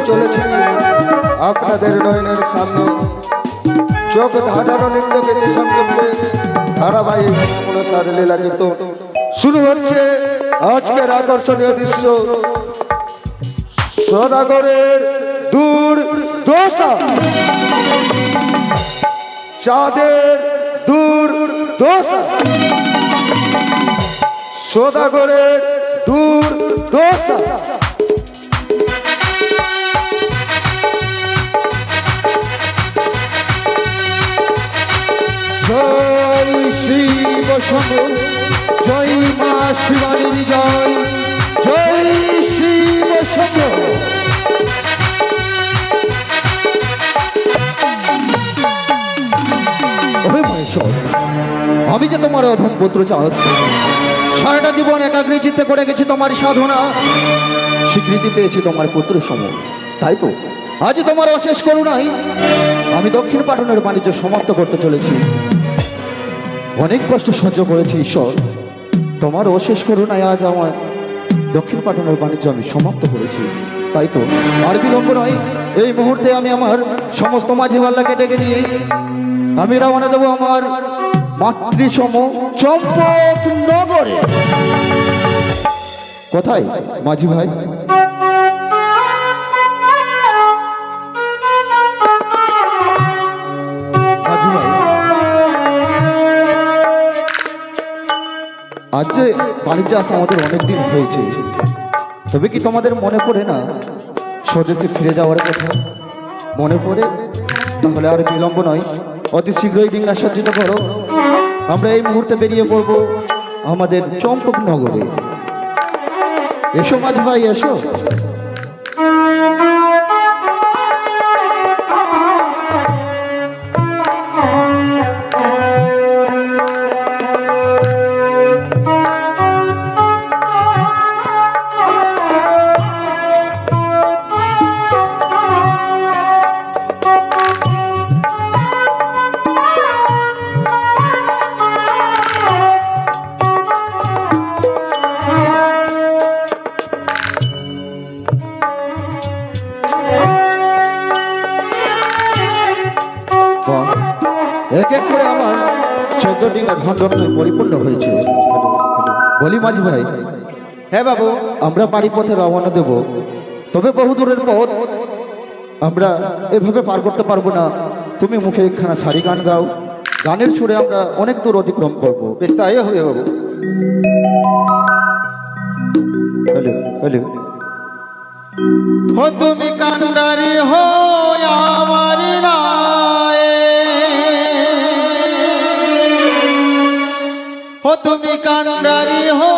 চলেছি আপনাদের নয়নের সামনে চোখ ধাঁধানো নৃত্যকে সংক্ষেপে ধারাবাহিক অনুসার লীলা কিন্তু শুরু হচ্ছে আজকের আকর্ষণীয় দৃশ্য সদাগরের দূর দশা চাঁদের দূর দশা সদাগরের দূর দশা জয় শিব শম্ভু জয় মা শিবানীর জয় জয় শিব শম্ভু আমি যে তোমার অধম পুত্র চাঁদ সারাটা জীবন একাগ্রী চিত্তে করে গেছি তোমার সাধনা স্বীকৃতি পেয়েছি তোমার পুত্র সম তাই তো আজ তোমার অশেষ করুণাই আমি দক্ষিণ পাটনের বাণিজ্য সমাপ্ত করতে চলেছি অনেক কষ্ট সহ্য করেছি ঈশ্বর তোমার অশেষ করুণায় আজ আমার দক্ষিণ পাটনের বাণিজ্য আমি সমাপ্ত করেছি তাই তো আর বিলম্ব নয় এই মুহূর্তে আমি আমার সমস্ত মাঝি ভাল্লাকে ডেকে নিয়ে আমি রওনা দেবো আমার মাতৃসম চম্পক নগরে কোথায় মাঝি ভাই মাঝি ভাই আজ যে বাণিজ্য আসা আমাদের অনেকদিন হয়েছে তবে কি তোমাদের মনে পড়ে না স্বদেশে ফিরে যাওয়ার কথা মনে পড়ে তাহলে আর বিলম্ব নয় অতি শীঘ্রই ডিঙ্গা সজ্জিত করো আমরা এই মুহূর্তে বেরিয়ে পড়বো আমাদের চম্পক নগরে এসো মাঝ ভাই এসো এক এক করে আমার 14 ডিঙ্গা ধনরত্নে পরিপূর্ণ হয়েছে বলি মাঝি ভাই হ্যাঁ বাবু আমরা বাড়ি পথে রওনা দেব তবে বহু দূরের পথ আমরা এভাবে পার করতে পারবো না তুমি মুখে একখানা ছাড়ি গান গাও গানের সুরে আমরা অনেক দূর অতিক্রম করবো বেশ তাই হবে বাবু হ্যালো হ্যালো हो तुम कंडारी हो আমার নায়ে हो तुम कंडारी हो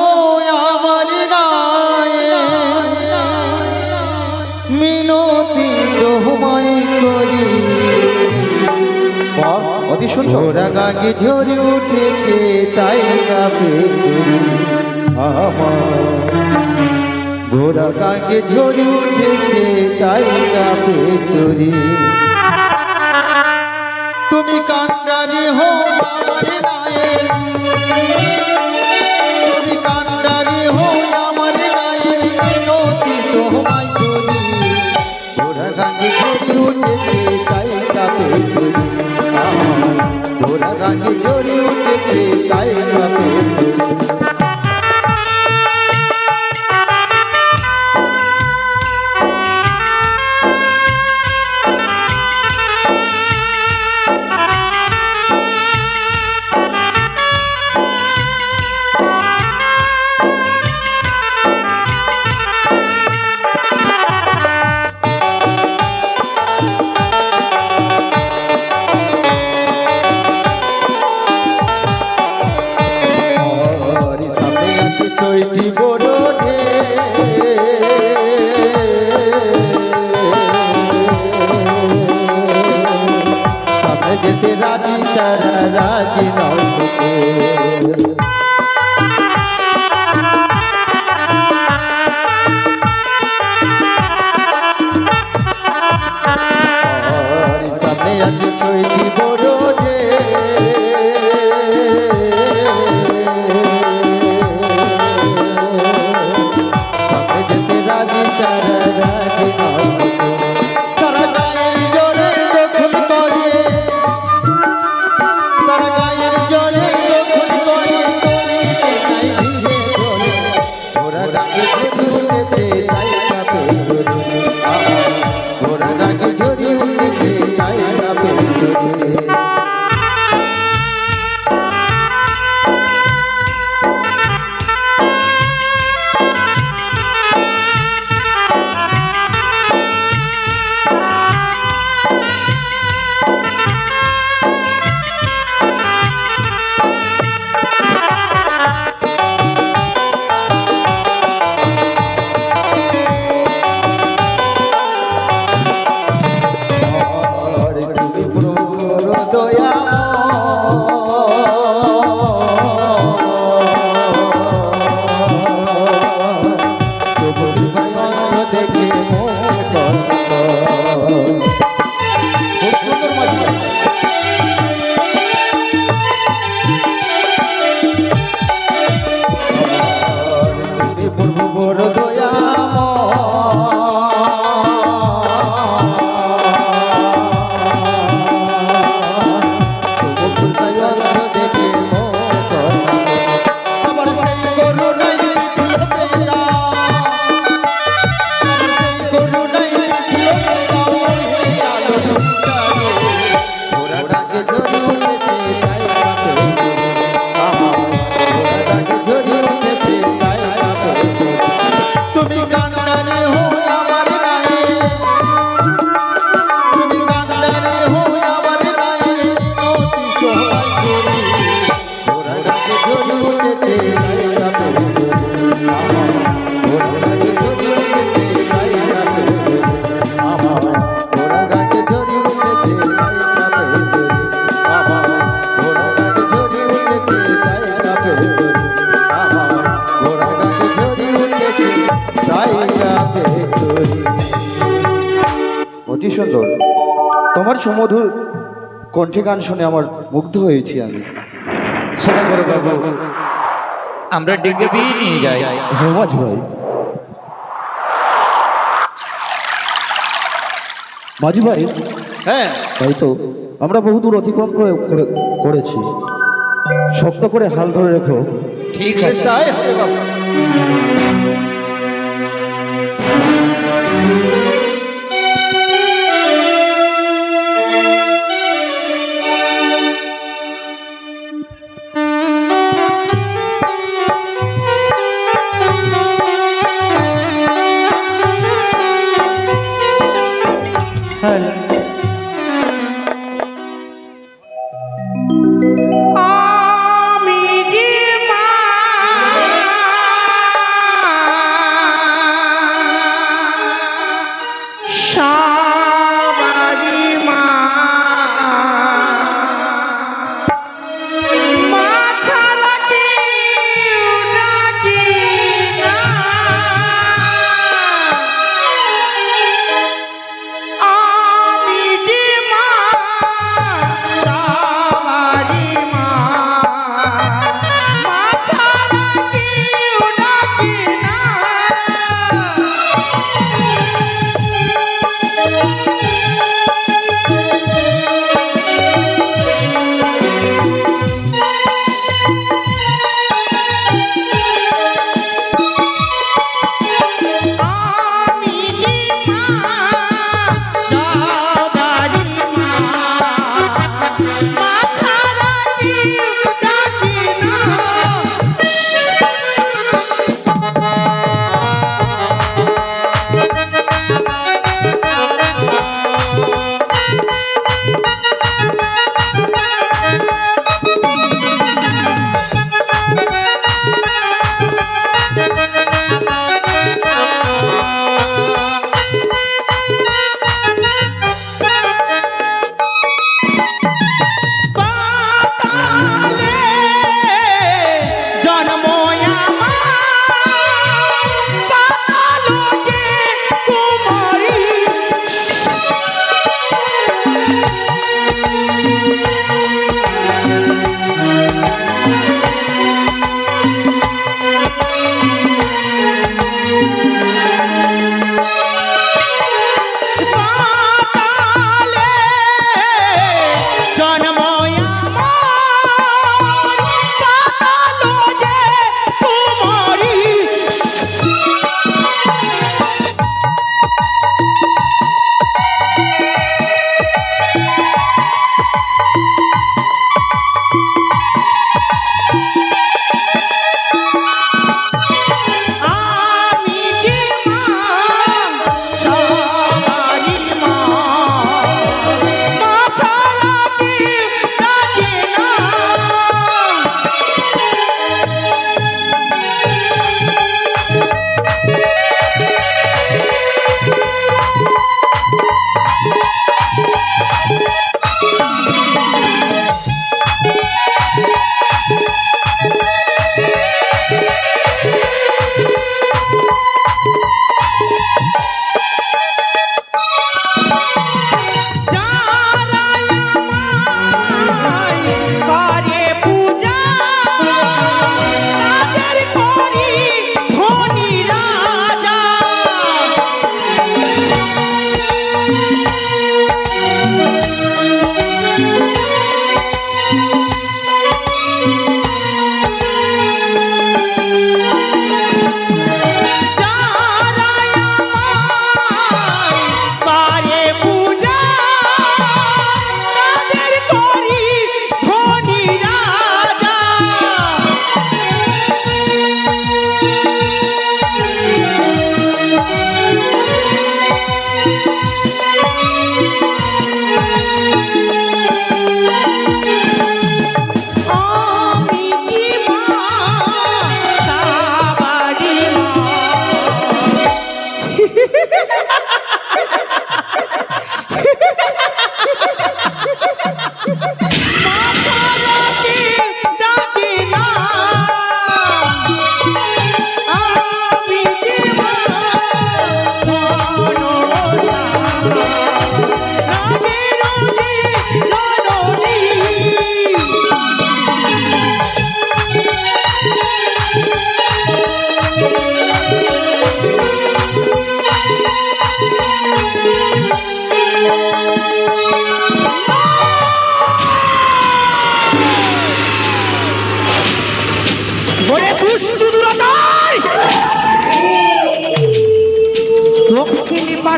আমার নায়ে মিনতি তোমায় করি অতি সুন্দর ঘোড়া গাঙ্গে ঝরে উঠেছে তাই কাঁপে তুমি আমার ঘোড়া গাঙ্গে ঝরে উঠেছে তাই কাঁপে তরি তুমি কান্ডারি হো আমার নায়ের তুমি কান্ডারি হো আমার নায়ের মিনতি তোমায় করি ঘোড়া গাঙ্গে ঝরে উঠেছে তাই কাঁপে তরি আমার ঘোড়া গাঙ্গে ঝরে উঠেছে তাই কাঁপে তরি অতি সুন্দর, তোমার সুমধুর কণ্ঠে গান শুনে আমার মুগ্ধ হয়েছি আমি। সেটা করে বাবু, আমরা ডেকে বিয়ে নিয়ে যাই। হ্যাঁ মাঝি ভাই, মাঝি ভাই, হ্যাঁ তাই তো আমরা বহুদূর অতিক্রম করেছি। শক্ত করে হাল ধরে রেখো। ঠিক আছে। তাই হবে বাবু। আমি যে মা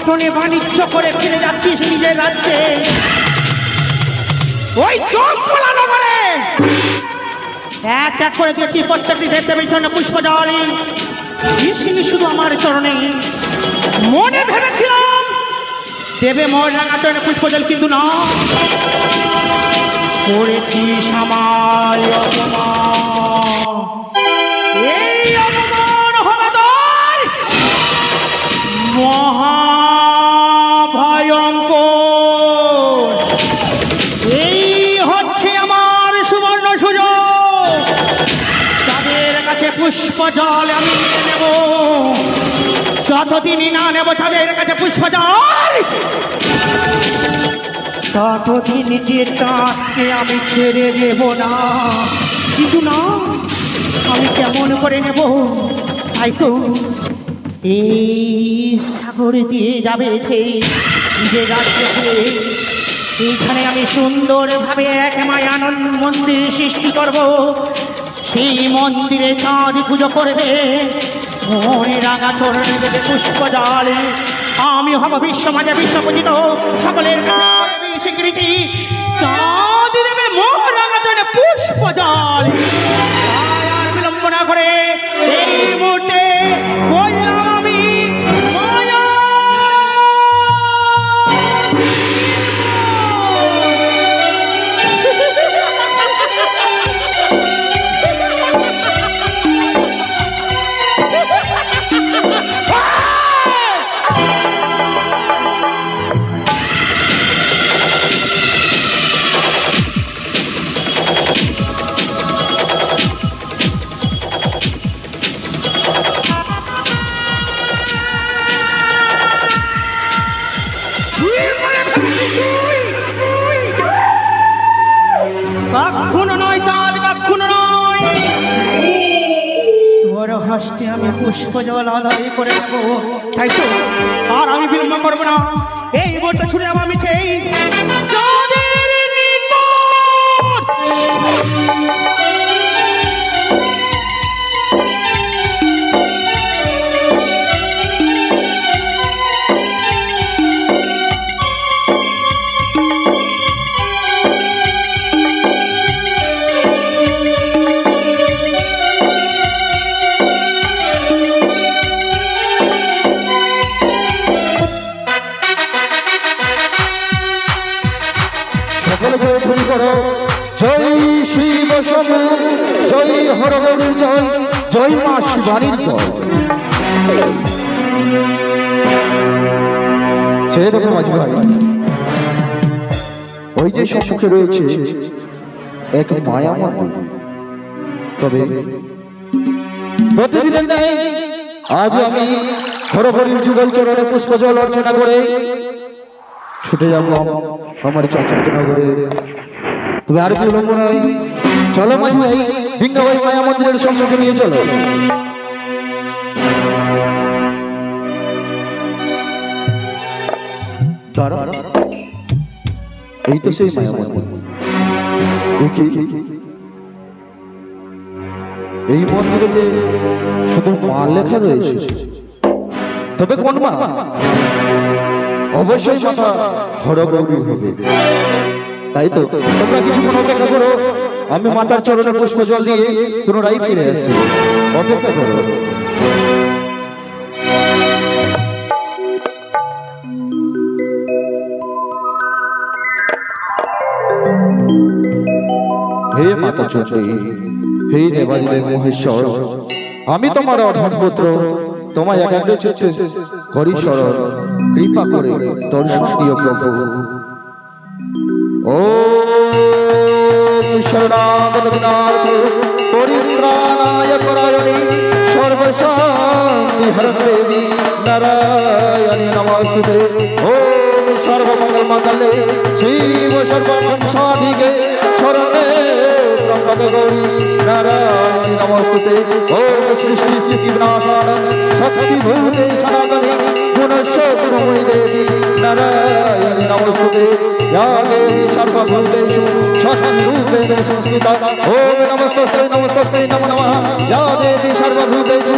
পটনে বাণিজ্য করে ফিরে যাচ্ছিস নিজের রাজ্যে, ওই চোখ পোলানো করে এক এক করে দিয়েছি প্রত্যেকটি দেবদেবীর জন্য পুষ্প জল। ঋষিনি শুধু আমার চরণে, মনে ভেবেছিলাম দেবে মোর রাঙা চরণে পুষ্প জল, কিন্তু না, করেছি সামাল অপমান। এই অপমান হবে তোর মহাভয়ঙ্কর। এই হচ্ছে আমার সুবর্ণ সুযোগ, তাদের কাছে পুষ্প জল আমি নিয়ে নেব, যতদিনই না নেব তাদের কাছে পুষ্প জল, ততদিন নিজের চাঁদকে আমি ছেড়ে দেব না। কিন্তু না, আমি কেমন করে নেব? তাই তো এই সাগর দিয়ে যাবে যে রাজ্যে, এইখানে আমি সুন্দরভাবে এক মায়ানন্দ মন্দির সৃষ্টি করব। সেই মন্দিরে চাঁদ পুজো করবে, মনে রাঙা চরণে দেবে পুষ্প জল। আমি হব বিশ্ব মাঝে বিশ্বপূজিত, সকলের কাছে করবে স্বীকৃতি, চাঁদ দেবে মোর রাঙা চরণে পুষ্প জল। আর বিলম্ব না করে এই মুহূর্তে বললাম আমি মায়া। কখনো নয় চাঁদ, কখনো নয়, তোর হস্তে আমি পুষ্প জল আদায় করে রাখবো। তাই তো আর আমি বিলম্ব করবো না, এই বোটটা ছুড়ে যাবো আমি সেই চাঁদের নিকট। জয় শিব শম্ভু, জয় হর হর জয়, জয় মা শিবানীর জয়। ছেড়ে দেখো মাঝি ভাই, ওই যে সম্মুখে রয়েছে এক মায়া মন্দির। তবে প্রতিদিনের ন্যায় আজ আমি হরহরির যুগল চরণে পুষ্প জল অর্চনা করে ছুটে যাবো আমার চন্দ্রকে নগরে। তবে আর বিলম্ব নয়, চলো মাঝি ভাই, ভিঙ্গাবাই মায়া মন্দিরের সম্মুখে নিয়ে চলো। এই তো সেই মায়া মন্দির। এই মন্দিরে শুধু মা লেখা রয়েছে, তবে কোন মা? অবশ্যই মাতা হরগৌরী হবে। তাই তো তোমরা কিছুক্ষণ অপেক্ষা করো, আমি মাতার চরণে পুষ্প জল দিয়ে পুনরায় ফিরে আসছি, অপেক্ষা করো। হে মাতা চণ্ডী, হে দেবাদিদেব মহেশ্বর, আমি তোমার অধম পুত্র, তোমায় একাগ্র চিত্তে করি শরণ, কৃপা করে দর্শন দিও প্রভু। ওম শরণাগত বিনাথ পরিত্রাণায় পরায়ণে সর্বশান্তি হরণ দেবী নারায়ণী নমস্তুতে। ওম সর্বমঙ্গল মঙ্গলে শিব সর্বসংসাধিকে শরণে ত্র্যম্বকে গৌরী নারায়ণী নমস্তুতে। ওম সৃষ্টি স্থিতি বিনাশান শক্তি ভূতে সনাতনী গুণস্য গুণময়ী দেবী নারায়ণী নমস্তুতে। या देवी सर्वभूतेषु शक्तिरूपेण संस्थिता। ओम नमस्तस्यै नमस्तस्यै नमो नमः। या देवी सर्वभूतेषु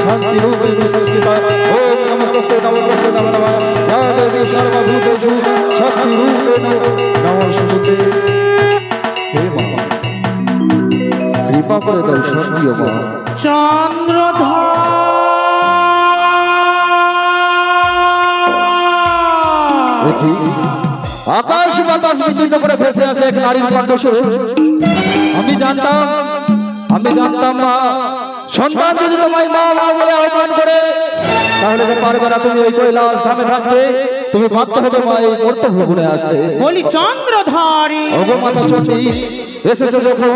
शक्तिरूपेण संस्थिता। ओम नमस्तस्यै नमस्तस्यै नमो नमः। কৃপা করে দর্শন দিও মা। দেখি আকাশ বাতাস বিদীর্ণ করে ভেসে আছে এক নারীর কণ্ঠস্বর। আমি জানতাম মা, সন্তান যদি তোমায় মা মা বলে আহ্বান করে তাহলে তো পারবে না তুমি ওই কৈলাস ধামে থাকতে, তুমি বাধ্য হবে মা এই মর্ত ভুবনে আসতে। বলি চন্দ্রধারী, ওগো মাতা চণ্ডী, এসেছো যখন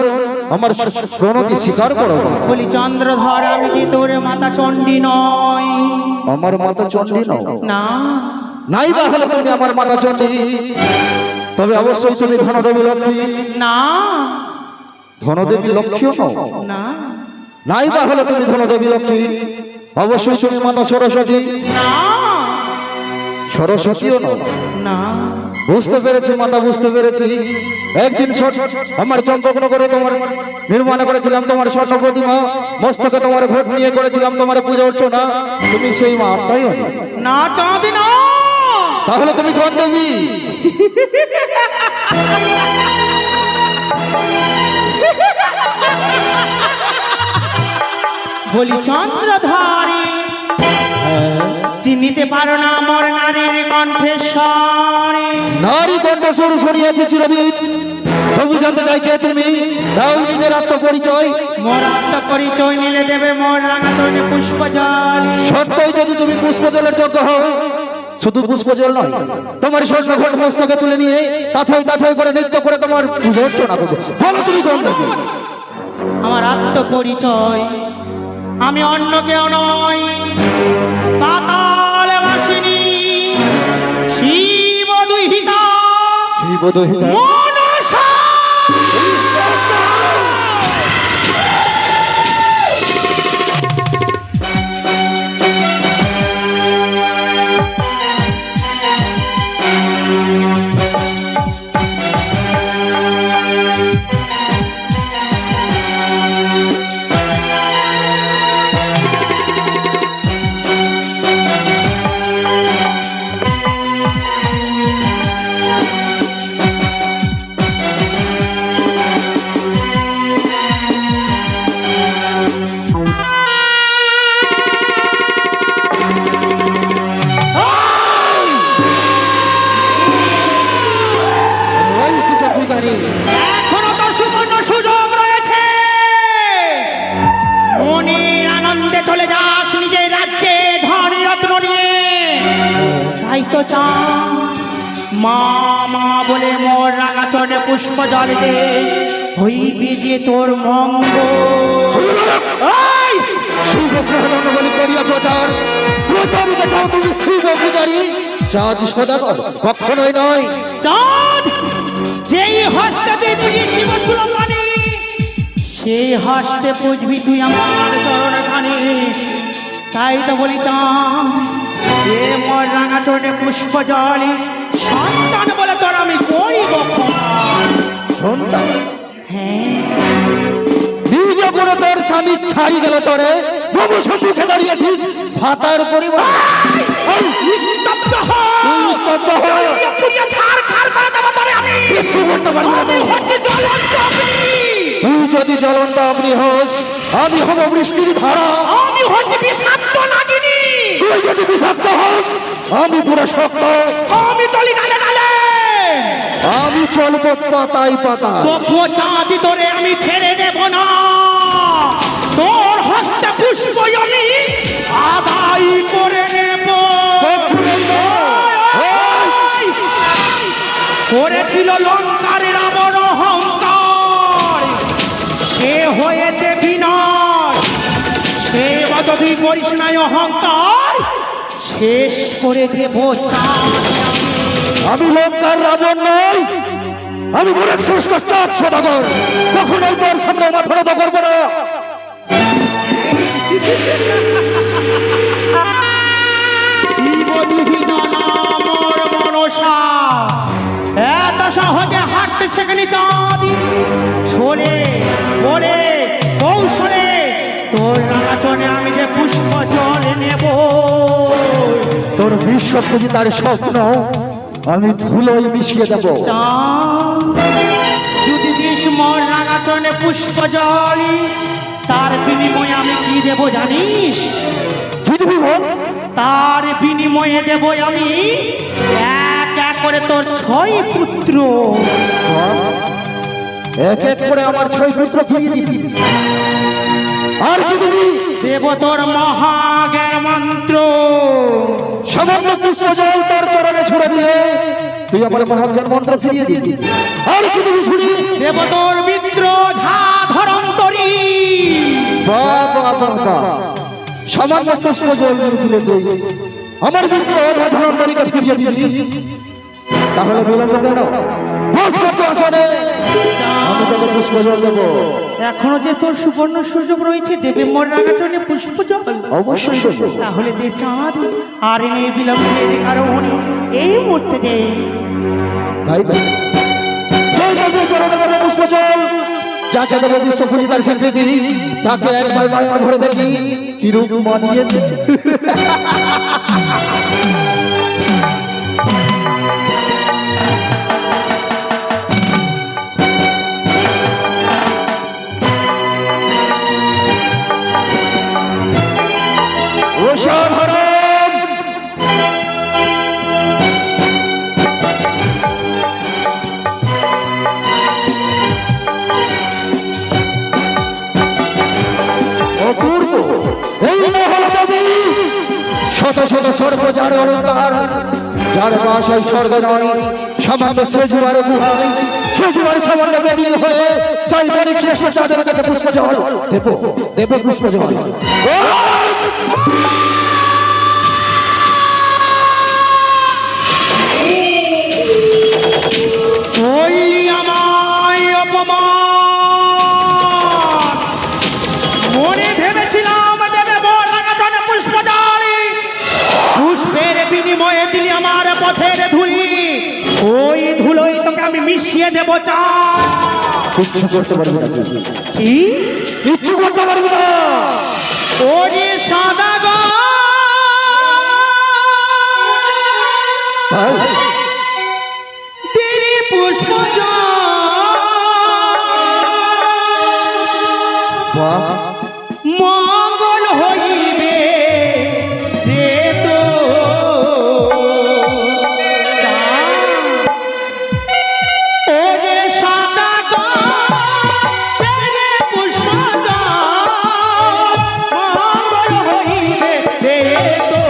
আমার প্রণতি স্বীকার করো মা। বলি চন্দ্রধর, আমি কি তোর মাতা চণ্ডী নয়? আমার মাতা চণ্ডী নও না, নাই বা হলে তুমি আমার মাতা চণ্ডী, তবে অবশ্যই তুমি ধনদেবী লক্ষ্মী। না, ধনদেবী লক্ষ্মীও নও, না, নাই বা হলে তুমি ধনদেবী লক্ষ্মী, অবশ্যই তুমি মাতা সরস্বতী। না, সরস্বতীও নও। না, বুঝতে পেরেছি মাতা, বুঝতে পেরেছি। একদিন আমার চন্দ্রগ্ন করে তোমার নির্মাণ করেছিলাম তোমার স্বর্ণ প্রতিমা, মস্তকে তোমার ভোট নিয়ে করেছিলাম তোমার পূজা অর্চনা, তুমি সেই মা, তাই না চাঁদি না। তাহলে তুমি কোন দেবী? বলি চন্দ্রধারী, চিনিতে পারো না মোর নারীর কণ্ঠেশ্বরী। নারী কণ্ঠস্বর শুনিয়াছি চিরদিন, তবু জানতে চাই কে তুমি, দাও নিজের আত্মপরিচয়। মোর আত্মপরিচয় নিলে দেবে মোর রাঙা চরণে পুষ্পজল। সত্যই যদি তুমি পুষ্পজলের যোগ্য হও, শুধু পুষ্পজল নয়, তোমার স্বর্ণ ঘট মস্তকে তুলে নিয়ে তাথাই করে নৃত্য করে তোমার পূজা অর্চনা করবো। বলো তুমি কোন দেবী? আমার আত্মপরিচয়, আমি অন্য কেউ নই, পাতাল বাসিনী শিব দুহিতা শিবদহিতা। মনসা। এখনো তো সুবর্ণ সুযোগ রয়েছে, মনের আনন্দে চলে যাস নিজের রাজ্যে ধনী রত্ন নিয়ে। তাই তো মা মা বলে মোর রাঙা চরণে পুষ্প জল দে, হইবে যে তোর মঙ্গল। এই! কখনোই নয়। চাঁদ, যেই হস্তে তুই পুজি শিব সুরপানি, সেই হস্তে পুজবি তুই আমার চরণ খানি। তাই তো বলি চাঁদ, এ মোর রাঙা চরণে পুষ্প জলি, সন্তান বলে তোর আমি করিব অপমান। সন্তান? হ্যাঁ, নিজ করে তোর স্বামী ছাড়ি গেল তোরে, বাবু সম্মুখে দাঁড়িয়েছিস ভাতার পরিবার। নিস্তব্ধ হ! নিস্তব্ধ হ! জ্বালিয়ে পুড়িয়ে ছারখার করে দেব তোরে আমি। কিচ্ছু করতে পারবি না আমি তুই। হচ্ছি জ্বলন্ত অগ্নি। তুই যদি জ্বলন্ত অগ্নি হোস, আমি হব বৃষ্টির ধারা। আমি হচ্ছি বিষাক্ত নাগিনী। তুই যদি বিষাক্ত হোস, আমি পুরো শক্ত। আমি তলি ডালে ডালে। আমি চলবো পাতায় পাতা। তবু চাঁদি তোরে আমি ছেড়ে দেব না, তোর হস্তে পুষ্প আমি আদায় করে নেব। করেছিল লঙ্কার রাবণ অহংকার, সে হয়েছে বিনাশ। সে বদবি করিস নাই অহংকার, শেষ করে দেব চাঁদ। আমি লঙ্কার রাবণ নই, আমি গোরখ শ্রেষ্ঠ চাঁদ সদাগর। কখনোই তোর সামনে মাথা নত করবো না। শিব দুহিতা নামর মনসা, এত সহজে হাঁটতে শেখেনি চাঁদি। ছলে বলে কৌশলে তোর রাঙাচনে আমি যে পুষ্প জল নেব। তোর বিশ্বপতি তার স্বপ্ন আমি ধুলোয় মিশিয়ে দেব। চাঁদ, যদি দিস মোর রাঙাচনে পুষ্প জল, তার বিনিময়ে আমি কি দেব জানিস? কি দিবি বল? তার বিনিময়ে দেব আমি এক এক করে তোর 6 পুত্র। এক এক করে আমার 6 পুত্র ফিরিয়ে দিবি। আর কি দিবি? দেব তোর মহাজ্ঞান মন্ত্র। সামান্য পুষ্প জল তার চরণে ছুড়ে দিলে তুই আমার মহাজ্ঞান মন্ত্র ফিরিয়ে দিবি। আর কি দিবি শুনি? দেব তোর মিত্র ঝা ধরন্তরী। বাহ বাহ বাহ বাহ। সামান্য পুষ্প জল দিলে তুই আমার মিত্র অধাধরণকারীকে ফিরিয়ে দিবি। তাহলে বিলম্ব কেন? পুষ্প আসনে আমি তোকে পুষ্প জল দেবো। এখনো যে তোর সুবর্ণ সুযোগ রয়েছে দেবে মোর রাগাচরণে পুষ্প জল। অবশ্যই দেবো। তাহলে দে চাঁদ, আর নেই বিলম্বের কারণ এই মুহূর্তে দে। তাই তাই যে দেবে চরণে দেবে পুষ্প জল, যাকে দেবে বিশ্বপুরী তার স্বীকৃতি, তাকে একবার নয়ন ভরে দেখি কি রূপ মানিয়েছে। অসাধারণ। অপূর্ব এই মহল দেবী, শত শত স্বর্গ যার অলঙ্কার, যার বাস এই স্বর্গ নয় সমাবে সে জুয়ার গুহায়, সে জুয়ার সামান্য বেদিনী হয়ে চাই মানিক শ্রেষ্ঠ চাঁদের কাছে পুষ্প জল দেব, দেব পুষ্প জল। ওই আমায় অপমান, মনে ভেবেছিলাম দেবে মোর রাগাচরণে পুষ্প জল, পুষ্পের বিনিময়ে দিলি আমার পথের ধুলি, ওই ধুলোই তোকে আমি মিশিয়ে দেব চাঁদ। কিচ্ছু করতে পারবি না তুই। কি? কিচ্ছু করতে পারবি না। ওরে সাদা গো ভাই, তেরি পুষ্প বাহ, মঙ্গল হইবে রে তো ওরে সাদা গো তেরি পুষ্প মঙ্গল হইবে রে তো।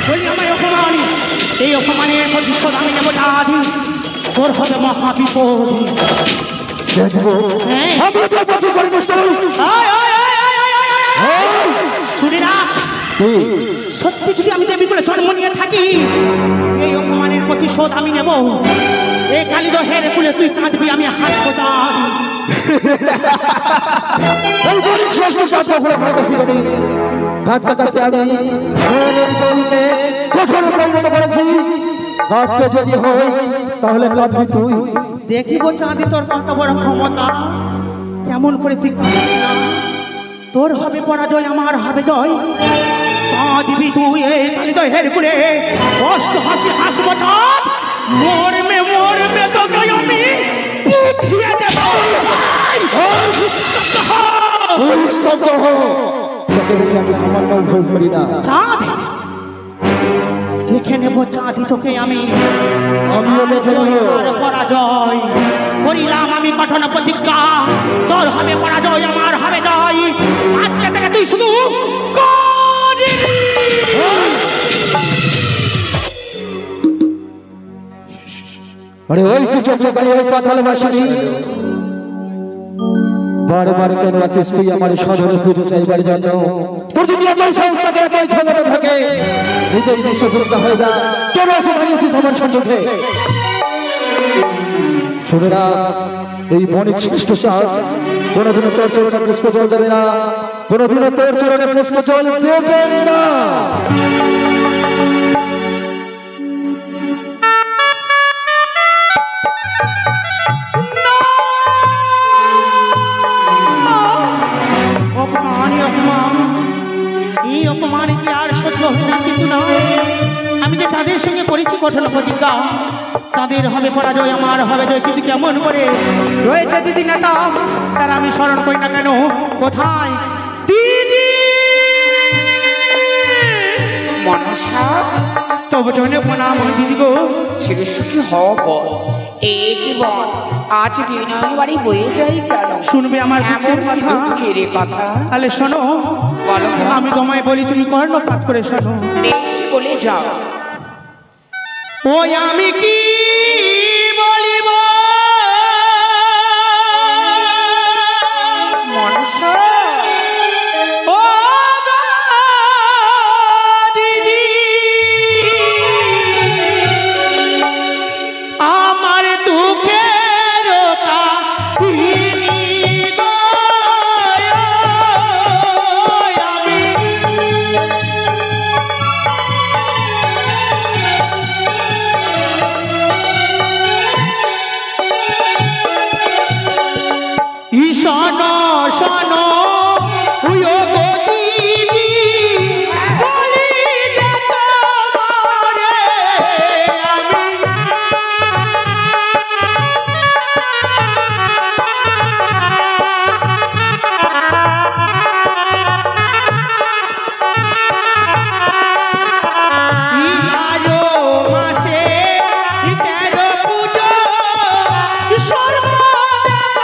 বলি আমার অপমান, এই অপমানের প্রতিশোধ আমি নেব দাদি, তোর হবে মহাবিপদ। হ্যাঁ? আমি তোর পথে করে নষ্ট হই। আয়, আয়, আয়, আয়, আয়, আয়, আয়। শুনি না, তুই সত্যি যদি আমি দেবী করে জন্ম নিয়ে থাকি, এই অপমানের প্রতিশোধ আমি নেব। এই কালীদহের কুলে তুই কাঁদবি, আমি হাত কোটাবি। এই গরিব শ্রেষ্ঠ চাঁদা করে কাঁদতেছি আমি। কাঁদতে কাঁদতে আমি মনের বলকে কঠোরে পরিণত করেছি। কাঁদতে যদি হয় তাহলে কাঁদবি তুই। দেখিব চাঁদি তোর কত বড় ক্ষমতা, কেমন করে তুই কাঁদিস না। তোর হবে পরাজয়, আমার হবে জয়। কাঁদবি তুই এই কালীদহের কুলে, কষ্ট হাসি হাসব চাঁদ, মরমে মরমে তোকে আমি বুঝিয়ে দেব। তুই স্তব্ধ হ। তোকে দেখে আমি সামান্য ভয় করি না। চাঁদ দেখে নেব চাঁদি তোকে আমি, আমিও দেখে নেব। আর পরাজয় করিলাম আমি কঠোর প্রতিজ্ঞা, তোর হবে পরাজয়, আমার হবে জয়। আজকে থেকে তুই শুধু করবি। আরে ওই কুচক্রকারী ওই পাতাল বাসিনী বারবার কেন আছিস তুই আমার সদরে পুজো চাইবার জন্য? তোর যদি এতই সাহস থাকে, এতই ক্ষমতা থাকে, নিজেই বিশ্বযোদ্ধা হয়ে যা। কেন এসে দাঁড়িয়েছিস আমার সম্মুখে? শুনে না, এই বণিক শ্রেষ্ঠ চাঁদ কোনোদিনও তোর চরণে পুষ্প জল দেবে না, কোনোদিনও তোর চরণে পুষ্প জল দেবেন না। অপমান, অপমান, এই অপমান কি আর সহ্য হয় না? কিন্তু না, আমি যে তাদের সঙ্গে করেছি কঠোর প্রতিজ্ঞা, তাদের হবে পরাজয়, আমার হবে জয়। কিন্তু কেমন করে রয়েছে দিদি নেতা, তারা আমি স্মরণ করি না কেন? কোথায় দিদি? মনসা তবু জনে প্রণাম ওই দিদি গো। চিরসুখী হও বল। এই জীবন আজ বিনয়ন বাড়ি বয়ে যাই কেন? শুনবে আমার এমন দুঃখের কি কথা? দুঃখের এ কথা? তাহলে শোনো, বলো। আমি তোমায় বলি, তুমি কর্ণপাত করে শোনো। বেশ বলে যাও। ওই আমি কি বলিব মনসা ও গো দিদি, আমার দুঃখের কাহিনী গো। আমি শোনো শোনো উয়ো গো দিদি, বলি যে তোমারে আমি ইহারো মাসে 13 পুজো সর্বদেব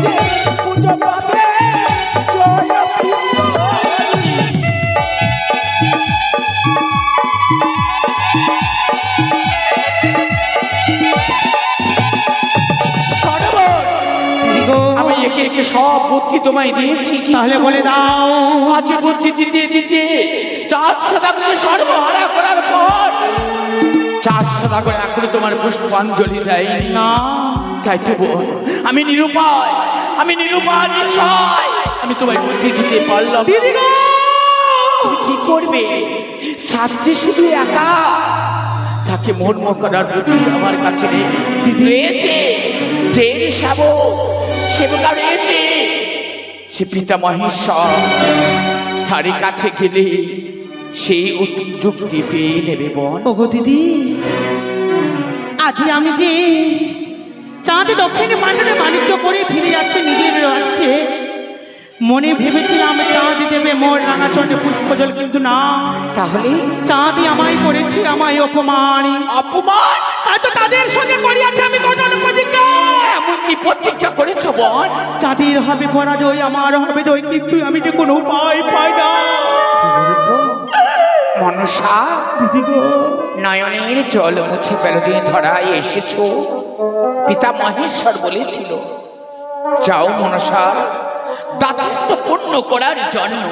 যে পুজো পাবে জয় বিশ্বহরি। দিদি গো, আমি একে একে সব বুদ্ধি তোমায় দিয়েছি, তাহলে বলে দাও। আজ বুদ্ধি দিতে দিতে 4 সদাগরকে সর্বহারা করার পর 4 সদাগর এখনো তোমার পুষ্পাঞ্জলি দেয়নি। না, তাই তো বোন, আমি নিরুপায়, নিঃসহায়। আমি তোমায় বুদ্ধি দিতে পারলাম না। দিদি গো, তুমি কি করবে? ছাত্রী শুধু একা, তাকে মর্ম করার বুদ্ধি আমার কাছে নেই। রয়েছে ঢের সেবকা রয়েছে, সে পিতা মহেশ্বর, তারই কাছে গেলে সেই যুক্তি পেয়ে নেবে বোন। ওগো দিদি, আজ আমি যে চাঁদ দক্ষিণে পাণ্ডবে বাণিজ্য করে ফিরে যাচ্ছে নিজের রাজ্যে, মনে ভেবেছিলাম চাঁদ দেবে মোর রাঙা চন্ডে পুষ্পজল, কিন্তু না, তাহলে চাঁদই আমায় করেছে আমায় অপমান। অপমান? তাই তো তাদের সঙ্গে করিয়াছে আমি কঠোর প্রতিজ্ঞা। এমন কি প্রতিজ্ঞা করেছ বোন? চাঁদের হবে পরাজয়, আমার হবে জয়, কিন্তু আমি যে কোনো উপায় পাই না। মনসা, দিদি গো, নয়নের জল মুছে পেলদিন ধরায় এসেছো। পিতা মহেশ্বর বলেছিল, যাও মনসা দাতস্থ পূর্ণ করার জন্য।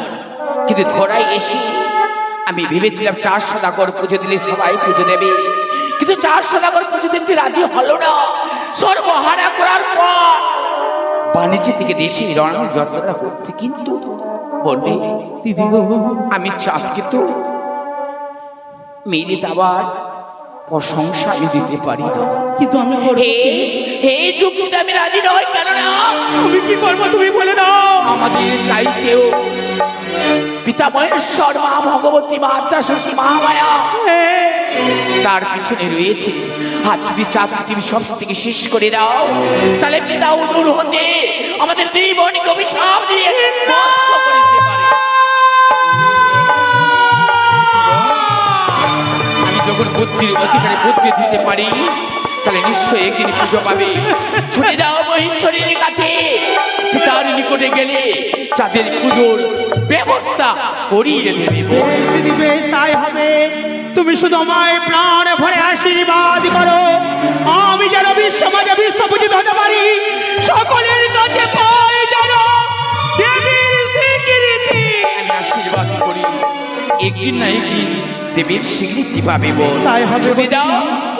কিন্তু ধরায় এসে আমি ভেবেছিলাম 4 সদাগর পুজো দিলে সবাই পুজো দেবে, কিন্তু 4 সদাগর পুজো দিতে রাজি হলো না। সর্বহারা করার পর বাণিজ্য থেকে দেশে রণ যত্নটা হচ্ছে, কিন্তু বলবে দিদি গো, আমি চাঁদকে তো মেরে দেওয়ার প্রশংসা আমি দিতে পারি না। কিন্তু আমি করবো কি? হে যুক্তিতে আমি রাজি নই, কেননা আমি কি করবো তুমি বলে দাও। আমাদের চাইতেও পিতা মহেশ্বর, মা ভগবতী, মা আদ্যাশক্তি, মহামায়া তার পিছনে রয়েছে। আর যদি চাঁদকে তুমি সব থেকে শেষ করে দাও, তাহলে পিতা উদূর হতে আমাদের দুই বোনকে অভিশাপ দিয়ে ধ্বংস করে দিতে পারে। আমি যখন বুদ্ধির অধিকারে বুদ্ধি দিতে পারি, তাহলে নিশ্চয়ই একদিন পুজো পাবে। ছুটে যাও মহেশ্বরীর কাছে, পিতার নিকটে গেলে চাঁদের পুজোর ব্যবস্থা করিয়ে দেবে। বেশ দিদি, বেশ তাই হবে। তুমি শুধু আমায় প্রাণ ভরে আশীর্বাদ করো, আমি যেন বিশ্বমাজে বিশ্বপূজিত হতে পারি, সকলের কাছে পাই যেন দেবীর স্বীকৃতি। আমি আশীর্বাদ করি, একদিন না একদিন দেবীর স্বীকৃতি পাবে বল। তাই হবে। ছুটে যাও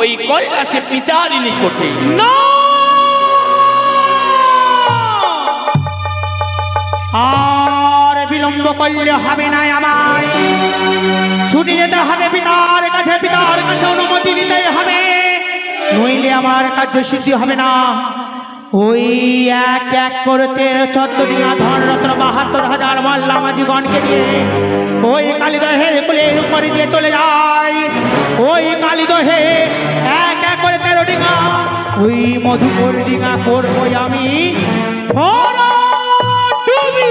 ওই কৈলাসে পিতার নিকটে। না, আর বিলম্ব করলে হবে না, আমায় ছুটে যেতে হবে পিতার কাছে, পিতার কাছে অনুমতি নিতেই হবে, নইলে আমার কার্য সিদ্ধি হবে না। ওই এক এক করতে 14 ডিঙা ধনরত্ন 72,000 মাল্লামাজিগণকে নিয়ে ওই কালীদহের কুলের উপরে দিয়ে চলে যায়। ওই কালীদহে এক এক করে 13 ডিঙা, ওই মধুপুর ডিঙা করবো আমি ভরাডুবি।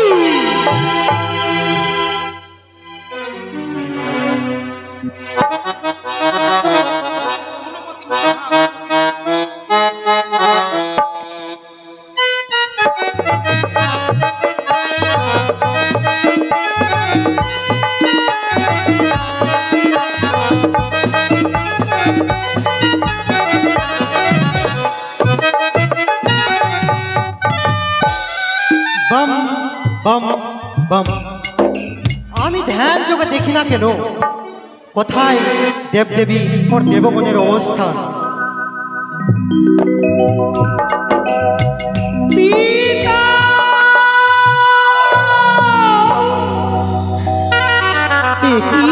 बम बम बम আমি ধ্যান যোগে দেখি না কেন কোথায় দেবদেবী ওর দেবগণের অবস্থান। পিতা, এ কি?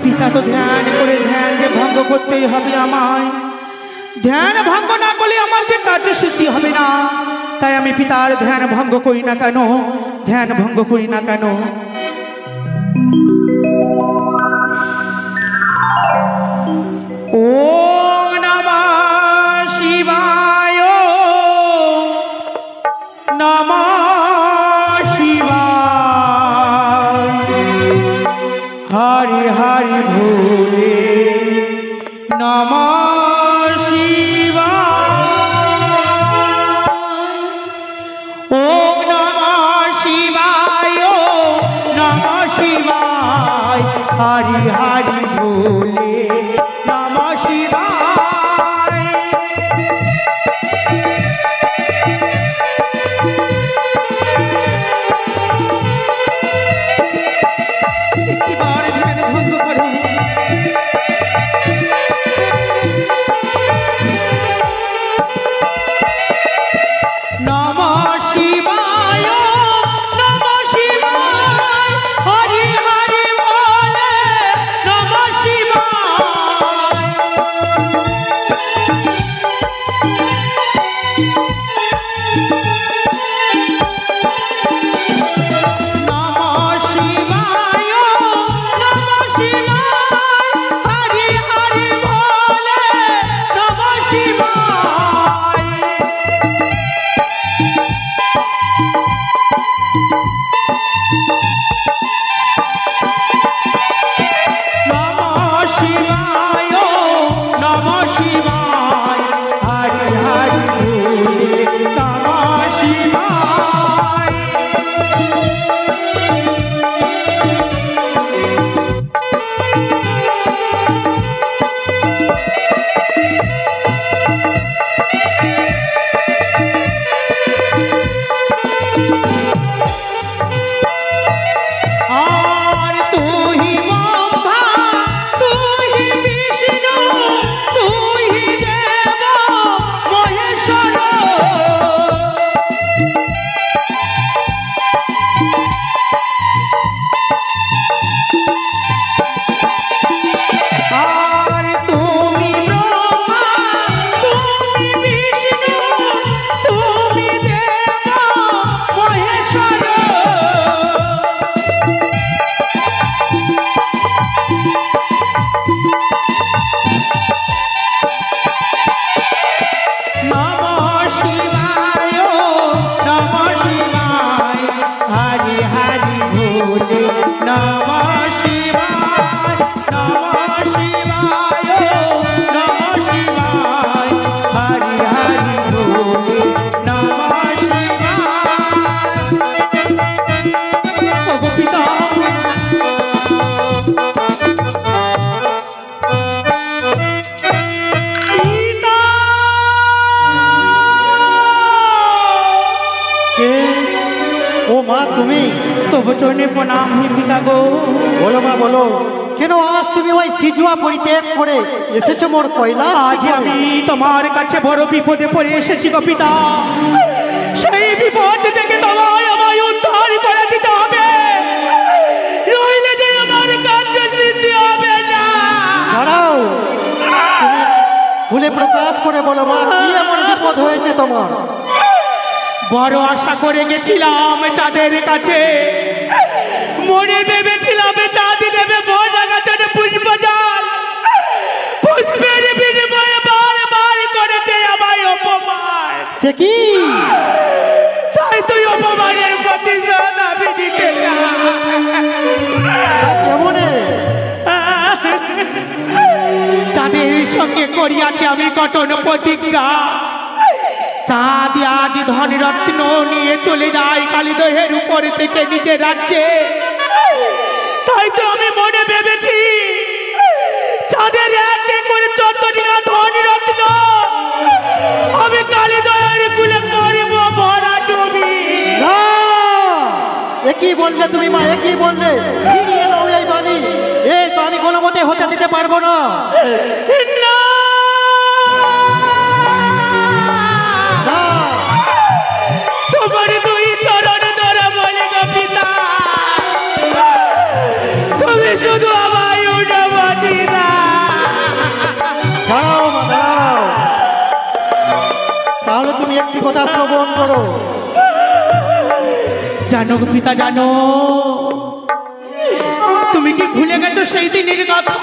পিতা তো ধ্যান করে ধ্যান যে ভঙ্গ করতেই হবে আমায়, ধ্যান ভঙ্গ না করলে আমার যে কার্য সিদ্ধি হবে না। তাই আমি পিতার ধ্যান ভঙ্গ করি না কেন, ধ্যান ভঙ্গ করি না কেন? ওম নমঃ শিবায়, নমঃ শিবায়, হরি হরি ভোলে নমঃ শিবায়। হরি হরি ভোলে নমঃ শিবায়। একটিবার ধ্যান ভঙ্গ করো। নমঃ শিবায় নমঃ শিবায় হরি হরি বলে নমঃ শিবায়। নমঃ শিবায় নমঃ শিবায় হরি হরি বলে নমঃ শিবায়। নমঃ শিবায় নমঃ শিবায় হরি হরি ভোলে নমঃ শিবায়। আর তুই ব্রহ্মা তুই বিষ্ণু তুই দেব মহেশ্বর। আর তুমি ব্রহ্মা তুমি বিষ্ণু তুমি দেব মহেশ্বর। নমঃ শিবায় নমঃ শিবায় হরি হরি ভোলে নমঃ শিবায়। নমঃ শিবায় নমঃ শিবায় হরি হরি ভোলে নমঃ শিবায়। ওগো পিতা পিতা কে? ও মা তুমি? তবু চরণে প্রণাম হে পিতা গো। বলো মা বলো, কেন আজ তুমি ওই সিজুয়া পরিত্যাগ করে এসেছো মোর কৈলাস আজ শিখরে? আমি তোমার কাছে বড় বিপদে পড়ে এসেছি গো পিতা। সেই বিপদ থেকে তোমায় আমায় উদ্ধার করে দিতে হবে, নইলে যে আমার কার্য সিদ্ধি হবে না। দাঁড়াও, তুমি ভুলে প্রকাশ করে বলো মা, কি এমন বিপদ হয়েছে তোমার? বড় আশা করে গেছিলাম চাঁদের কাছে, মনে ভেবেছিলাম চাঁদ দেবে ভোলা গাছের পুষ্প জল, পুষ্পের বিনিময়ে বারবার করেছে আমায় অপমান। সে কি? তাই তুই অপমানের প্রতিশোধ আমি নিতে চাই। কেমনে? চাঁদের সঙ্গে করিয়াছি আমি কঠোর প্রতিজ্ঞা, চাঁদ আজ ধনরত্ন নিয়ে চলে যায় কালিদহের উপর থেকে নিজের রাজ্যে। তাই তো আমি মনে ভেবেছি চাঁদের এক এক করে 14টা ধনরত্ন আমি কালিদহের কুলে করব ভরা ডুবি। না! এ কি বললে তুমি মা, এ কি বললে? ফিরিয়ে দাও এই বাণী, এই তো আমি কোনো মতে হতে দিতে পারবো না। না! না! তোমার দুই চরণ ধরে বলে গো পিতা, তুমি শুধু আমায় উঠাবাদি না। দাঁড়াও মা দাঁড়াও, তাহলে তুমি একটি কথা শ্রবণ করো। জানো গো পিতা, জানো তুমি কি ভুলে গেছো সেই দিনের কথা?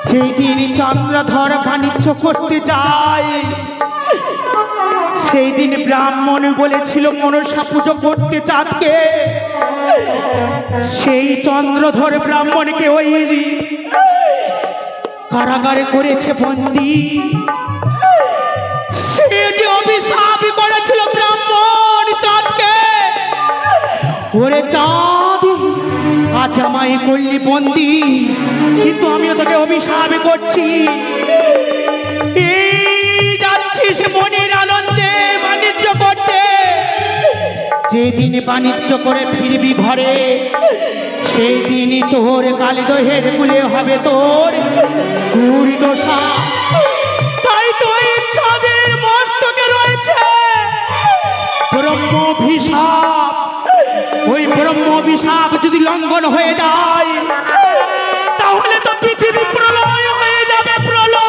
সেই দিন চন্দ্রধর বাণিজ্য করতে যায়, সেই দিন ব্রাহ্মণ বলেছিল মনসা পুজো করতে চাঁদকে। সেই চন্দ্রধর ব্রাহ্মণকে ওই কারাগারে করেছে বন্দী। সে যে অভিশাপ করেছিল ব্রাহ্মণ চাঁদকে, ওরে চাঁদ আজ আমায় করলি বন্দি, কিন্তু আমিও তোকে অভিশাপ করছি। এই যাচ্ছিস মনের আনন্দে বাণিজ্য করতে, যেদিন বাণিজ্য করে ফিরবি ঘরে, সেই দিনই তোর কালিদহের কুলে হবে তোর দুর্দশা। তাই তো ইচ্ছাদের মস্তকে রয়েছে ব্রহ্মভিশাপ। ওই ব্রহ্মভিশাপ যদি লঙ্ঘন হয়ে যায়, তাহলে তো পৃথিবী প্রলয় হয়ে যাবে, প্রলয়।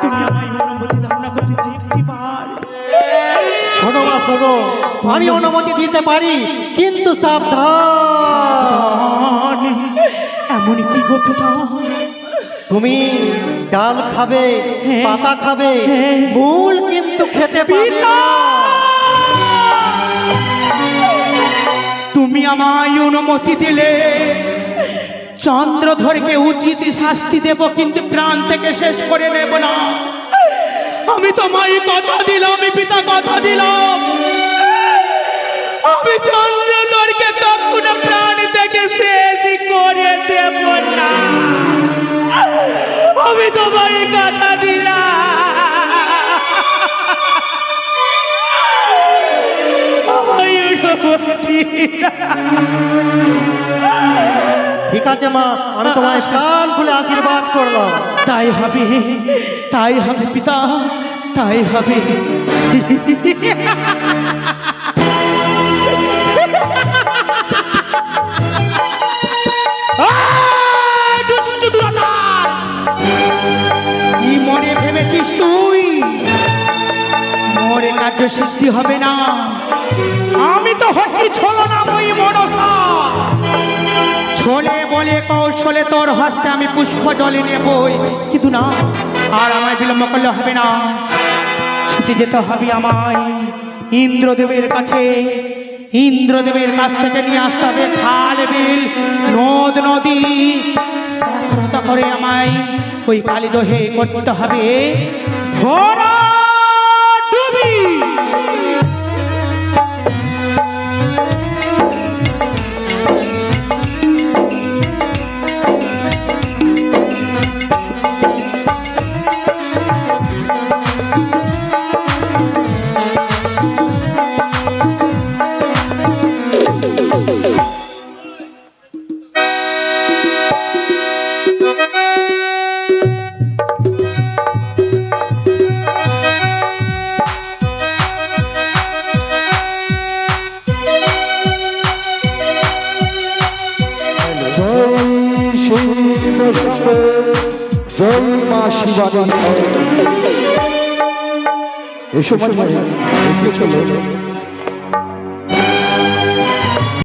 তুমি আমায় অনুমতি দাও না গো পিতা, একটিবার। শোনো মা শোনো, আমি অনুমতি দিতে পারি, কিন্তু সাবধান। এমন কি গো পিতা? তুমি ডাল খাবে, পাতা খাবে, মূল কিন্তু খেতে পারবে না। তুমি আমায় অনুমতি দিলে চন্দ্রধরকে উচিত শাস্তি দেব, কিন্তু প্রাণ থেকে শেষ করে নেব না। আমি তোমায় কথা দিলাম পিতা, কথা দিলাম, আমি চন্দ্রধরকে কখনো প্রাণ থেকে শেষ করে দেব না। আমি তোমায় কথা দিলাম। আমায় অনুমতি ঠিক আছে মা, আমি তোমায় প্রাণ খুলে আশীর্বাদ করলাম। তাই হবে, তাই হবে পিতা, তাই হবে। দুষ্টু দুরাচার! কি মনে ভেবেছিস তুই মোরে কার্য সিদ্ধি হবে না? আমি তো হচ্ছি ছলনাময়ী মনসা। ছলে বলে কৌশলে তোর হস্তে আমি পুষ্প জলে নেবই, কিন্তু না, আর আমায় বিলম্ব করলে হবে না। ছুটে যেতে হবে আমায় ইন্দ্রদেবের কাছে। ইন্দ্রদেবের কাছ থেকে নিয়ে আসতে হবে খাল বিল নদ নদী, একরতা করে আমায় ওই কালিদহে করতে হবে ভরা ডুবি। জয় মা শিবানী। এ সময় এগিয়ে চলো